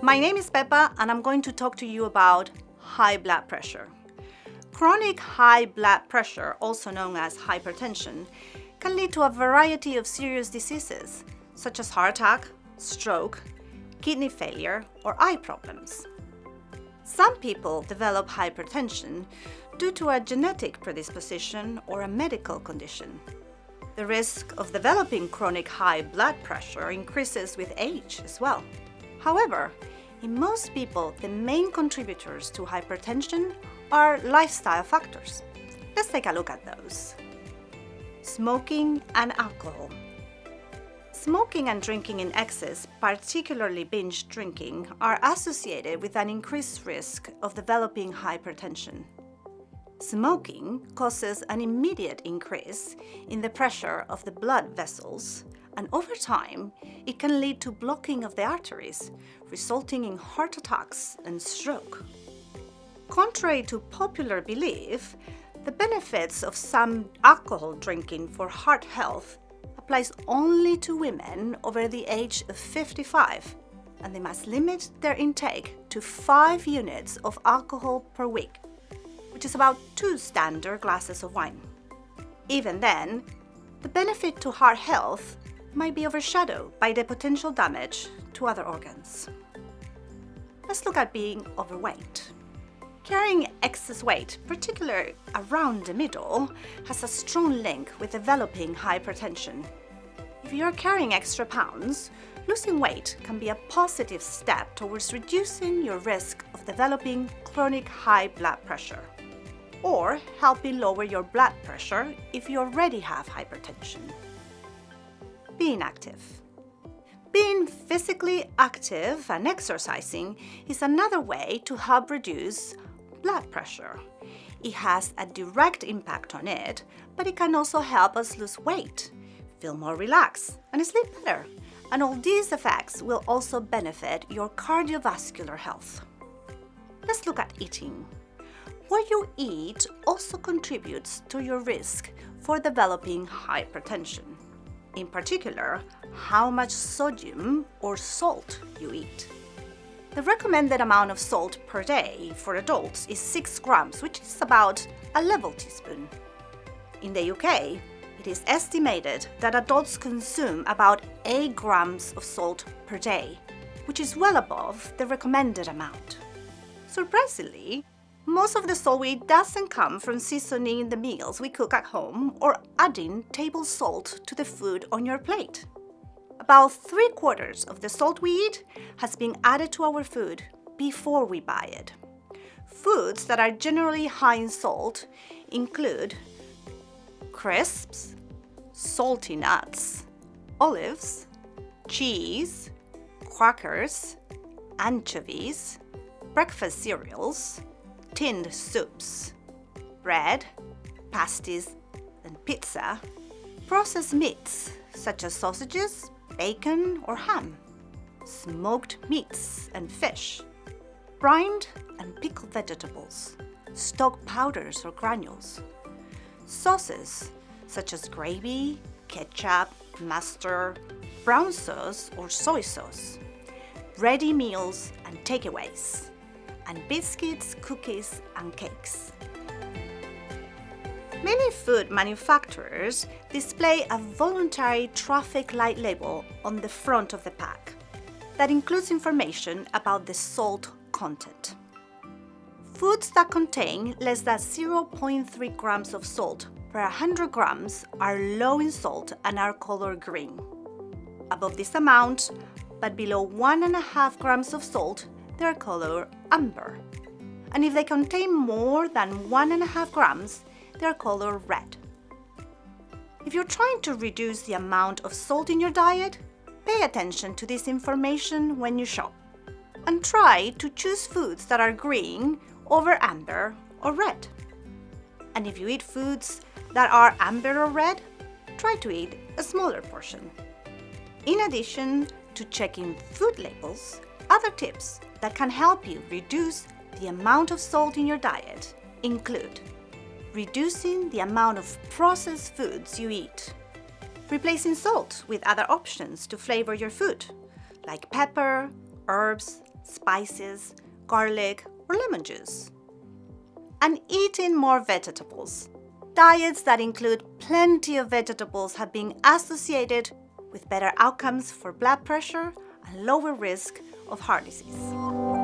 My name is Pepa and I'm going to talk to you about high blood pressure. Chronic high blood pressure, also known as hypertension, can lead to a variety of serious diseases such as heart attack, stroke, kidney failure, or eye problems. Some people develop hypertension due to a genetic predisposition or a medical condition. The risk of developing chronic high blood pressure increases with age as well. However, in most people, the main contributors to hypertension are lifestyle factors. Let's take a look at those. Smoking and alcohol. Smoking and drinking in excess, particularly binge drinking, are associated with an increased risk of developing hypertension. Smoking causes an immediate increase in the pressure of the blood vessels, and over time, it can lead to blocking of the arteries, resulting in heart attacks and stroke. Contrary to popular belief, the benefits of some alcohol drinking for heart health applies only to women over the age of 55, and they must limit their intake to 5 units of alcohol per week, which is about 2 standard glasses of wine. Even then, the benefit to heart health might be overshadowed by the potential damage to other organs. Let's look at being overweight. Carrying excess weight, particularly around the middle, has a strong link with developing hypertension. If you're carrying extra pounds, losing weight can be a positive step towards reducing your risk of developing chronic high blood pressure, or helping lower your blood pressure if you already have hypertension. Being active. Being physically active and exercising is another way to help reduce blood pressure. It has a direct impact on it, but it can also help us lose weight, feel more relaxed, and sleep better. And all these effects will also benefit your cardiovascular health. Let's look at eating. What you eat also contributes to your risk for developing hypertension. In particular, how much sodium or salt you eat. The recommended amount of salt per day for adults is 6 grams, which is about a level teaspoon. In the UK, it is estimated that adults consume about 8 grams of salt per day, which is well above the recommended amount. Surprisingly, most of the salt we eat doesn't come from seasoning the meals we cook at home or adding table salt to the food on your plate. About 3/4 of the salt we eat has been added to our food before we buy it. Foods that are generally high in salt include crisps, salty nuts, olives, cheese, crackers, anchovies, breakfast cereals, tinned soups, bread, pasties, and pizza, processed meats such as sausages, bacon, or ham, smoked meats and fish, brined and pickled vegetables, stock powders or granules, sauces such as gravy, ketchup, mustard, brown sauce or soy sauce, ready meals and takeaways, and biscuits, cookies, and cakes. Many food manufacturers display a voluntary traffic light label on the front of the pack that includes information about the salt content. Foods that contain less than 0.3 grams of salt per 100 grams are low in salt and are colored green. Above this amount, but below 1.5 grams of salt, they are colored amber. And if they contain more than 1.5 grams, they are colored red. If you're trying to reduce the amount of salt in your diet, pay attention to this information when you shop. And try to choose foods that are green over amber or red. And if you eat foods that are amber or red, try to eat a smaller portion. In addition to checking food labels, other tips that can help you reduce the amount of salt in your diet include reducing the amount of processed foods you eat, replacing salt with other options to flavor your food, like pepper, herbs, spices, garlic, or lemon juice. And eating more vegetables. Diets that include plenty of vegetables have been associated with better outcomes for blood pressure and lower risk of heart disease.